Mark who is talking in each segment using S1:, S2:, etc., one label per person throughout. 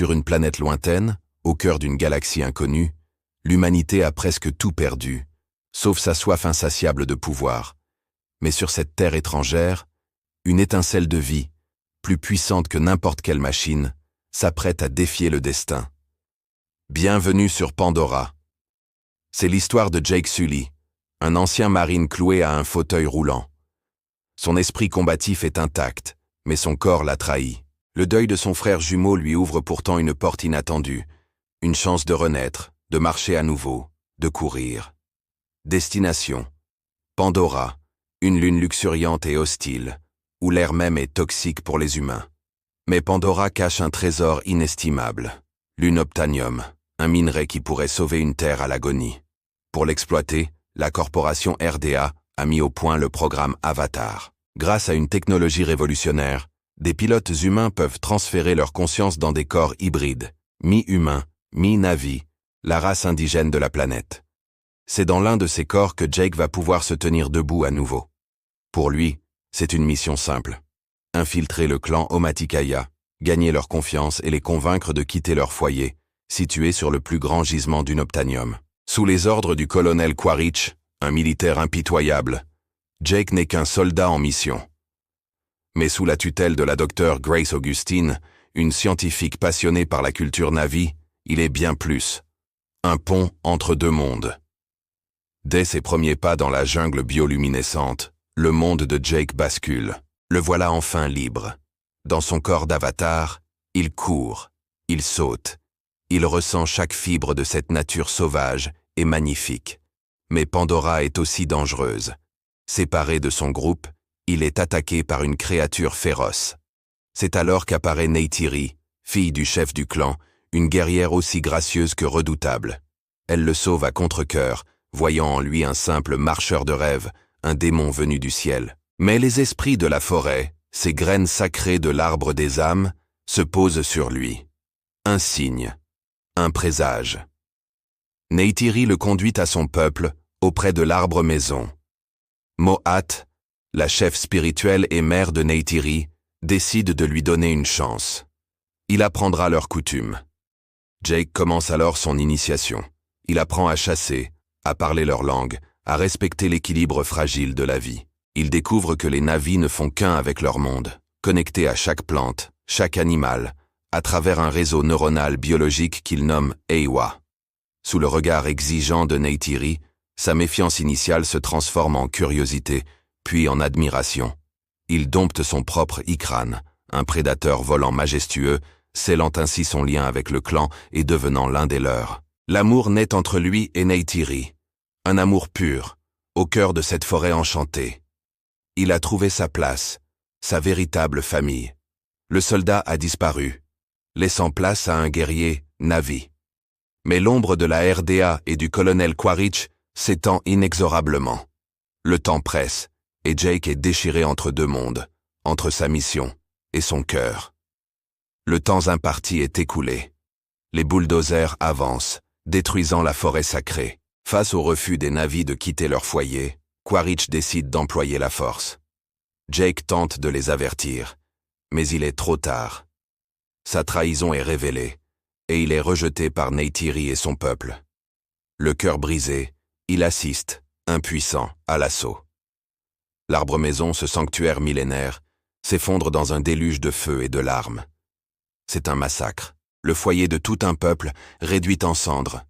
S1: Sur une planète lointaine, au cœur d'une galaxie inconnue, l'humanité a presque tout perdu, sauf sa soif insatiable de pouvoir. Mais sur cette terre étrangère, une étincelle de vie, plus puissante que n'importe quelle machine, s'apprête à défier le destin. Bienvenue sur Pandora. C'est l'histoire de Jake Sully, un ancien marine cloué à un fauteuil roulant. Son esprit combatif est intact, mais son corps l'a trahi. Le deuil de son frère jumeau lui ouvre pourtant une porte inattendue, une chance de renaître, de marcher à nouveau, de courir. Destination: Pandora, une lune luxuriante et hostile, où l'air même est toxique pour les humains. Mais Pandora cache un trésor inestimable, l'unobtainium, un minerai qui pourrait sauver une terre à l'agonie. Pour l'exploiter, la corporation RDA a mis au point le programme Avatar. Grâce à une technologie révolutionnaire, des pilotes humains peuvent transférer leur conscience dans des corps hybrides, mi-humains, mi-Na'vi, la race indigène de la planète. C'est dans l'un de ces corps que Jake va pouvoir se tenir debout à nouveau. Pour lui, c'est une mission simple: infiltrer le clan Omaticaya, gagner leur confiance et les convaincre de quitter leur foyer, situé sur le plus grand gisement d'unobtainium. Sous les ordres du colonel Quaritch, un militaire impitoyable, Jake n'est qu'un soldat en mission. Mais sous la tutelle de la docteure Grace Augustine, une scientifique passionnée par la culture Na'vi, il est bien plus. Un pont entre deux mondes. Dès ses premiers pas dans la jungle bioluminescente, le monde de Jake bascule. Le voilà enfin libre. Dans son corps d'avatar, il court, il saute. Il ressent chaque fibre de cette nature sauvage et magnifique. Mais Pandora est aussi dangereuse. Séparé de son groupe, il est attaqué par une créature féroce. C'est alors qu'apparaît Neytiri, fille du chef du clan, une guerrière aussi gracieuse que redoutable. Elle le sauve à contre-cœur, voyant en lui un simple marcheur de rêve, un démon venu du ciel. Mais les esprits de la forêt, ces graines sacrées de l'arbre des âmes, se posent sur lui. Un signe, un présage. Neytiri le conduit à son peuple, auprès de l'arbre maison. Mo'at, la chef spirituelle et mère de Neytiri, décide de lui donner une chance. Il apprendra leurs coutumes. Jake commence alors son initiation. Il apprend à chasser, à parler leur langue, à respecter l'équilibre fragile de la vie. Il découvre que les Na'vi ne font qu'un avec leur monde, connectés à chaque plante, chaque animal, à travers un réseau neuronal biologique qu'il nomme Eywa. Sous le regard exigeant de Neytiri, sa méfiance initiale se transforme en curiosité, puis en admiration. Il dompte son propre Ikran, un prédateur volant majestueux, scellant ainsi son lien avec le clan et devenant l'un des leurs. L'amour naît entre lui et Neytiri. Un amour pur, au cœur de cette forêt enchantée. Il a trouvé sa place, sa véritable famille. Le soldat a disparu, laissant place à un guerrier Na'vi. Mais l'ombre de la RDA et du colonel Quaritch s'étend inexorablement. Le temps presse, et Jake est déchiré entre deux mondes, entre sa mission et son cœur. Le temps imparti est écoulé. Les bulldozers avancent, détruisant la forêt sacrée. Face au refus des Na'vi de quitter leur foyer, Quaritch décide d'employer la force. Jake tente de les avertir, mais il est trop tard. Sa trahison est révélée, et il est rejeté par Neytiri et son peuple. Le cœur brisé, il assiste, impuissant, à l'assaut. L'arbre maison, ce sanctuaire millénaire, s'effondre dans un déluge de feu et de larmes. C'est un massacre. Le foyer de tout un peuple réduit en cendres.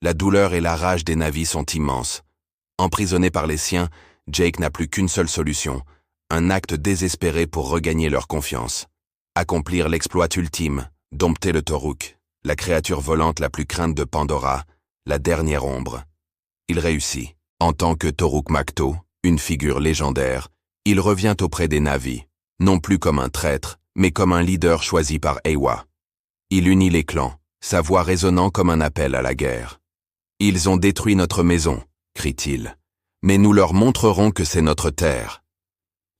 S1: La douleur et la rage des Na'vi sont immenses. Emprisonné par les siens, Jake n'a plus qu'une seule solution, un acte désespéré pour regagner leur confiance. Accomplir l'exploit ultime, dompter le Toruk, la créature volante la plus crainte de Pandora, la dernière ombre. Il réussit. En tant que Toruk Makto, une figure légendaire, il revient auprès des Na'vi, non plus comme un traître, mais comme un leader choisi par Eywa. Il unit les clans, sa voix résonnant comme un appel à la guerre. « Ils ont détruit notre maison », crie-t-il, « mais nous leur montrerons que c'est notre terre. »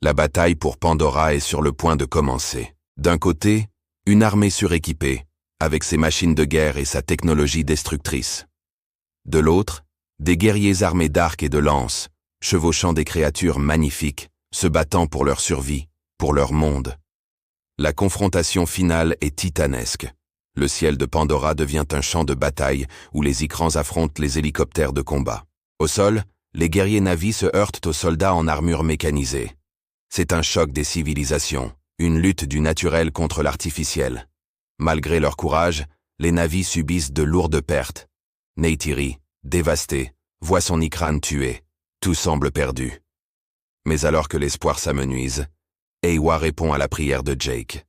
S1: La bataille pour Pandora est sur le point de commencer. D'un côté, une armée suréquipée, avec ses machines de guerre et sa technologie destructrice. De l'autre, des guerriers armés d'arcs et de lances, chevauchant des créatures magnifiques, se battant pour leur survie, pour leur monde. La confrontation finale est titanesque. Le ciel de Pandora devient un champ de bataille où les écrans affrontent les hélicoptères de combat. Au sol, les guerriers Na'vi se heurtent aux soldats en armure mécanisée. C'est un choc des civilisations, une lutte du naturel contre l'artificiel. Malgré leur courage, les Na'vi subissent de lourdes pertes. Neytiri, dévasté, voit son Ikran tué. Tout semble perdu. Mais alors que l'espoir s'amenuise, Eywa répond à la prière de Jake.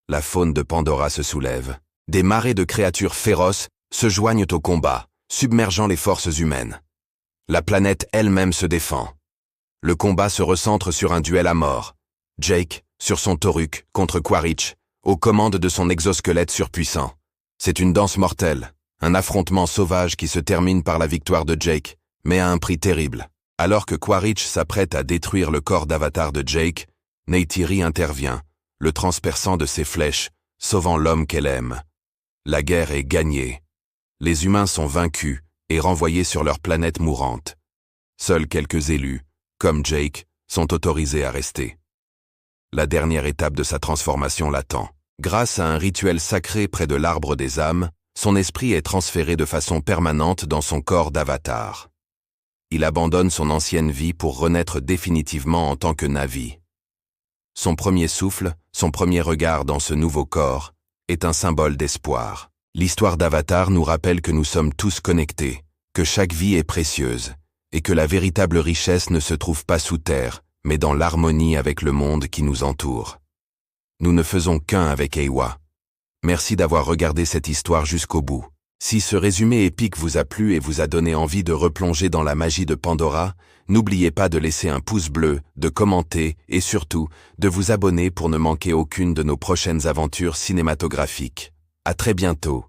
S1: La faune de Pandora se soulève. Des marées de créatures féroces se joignent au combat, submergeant les forces humaines. La planète elle-même se défend. Le combat se recentre sur un duel à mort. Jake, sur son Toruk, contre Quaritch, aux commandes de son exosquelette surpuissant. C'est une danse mortelle, un affrontement sauvage qui se termine par la victoire de Jake, mais à un prix terrible. Alors que Quaritch s'apprête à détruire le corps d'avatar de Jake, Neytiri intervient, le transperçant de ses flèches, sauvant l'homme qu'elle aime. La guerre est gagnée. Les humains sont vaincus et renvoyés sur leur planète mourante. Seuls quelques élus, comme Jake, sont autorisés à rester. La dernière étape de sa transformation l'attend. Grâce à un rituel sacré près de l'arbre des âmes, son esprit est transféré de façon permanente dans son corps d'avatar. Il abandonne son ancienne vie pour renaître définitivement en tant que Na'vi. Son premier souffle, son premier regard dans ce nouveau corps, est un symbole d'espoir. L'histoire d'Avatar nous rappelle que nous sommes tous connectés, que chaque vie est précieuse, et que la véritable richesse ne se trouve pas sous terre, mais dans l'harmonie avec le monde qui nous entoure. Nous ne faisons qu'un avec Eywa. Merci d'avoir regardé cette histoire jusqu'au bout. Si ce résumé épique vous a plu et vous a donné envie de replonger dans la magie de Pandora, n'oubliez pas de laisser un pouce bleu, de commenter et surtout de vous abonner pour ne manquer aucune de nos prochaines aventures cinématographiques. À très bientôt.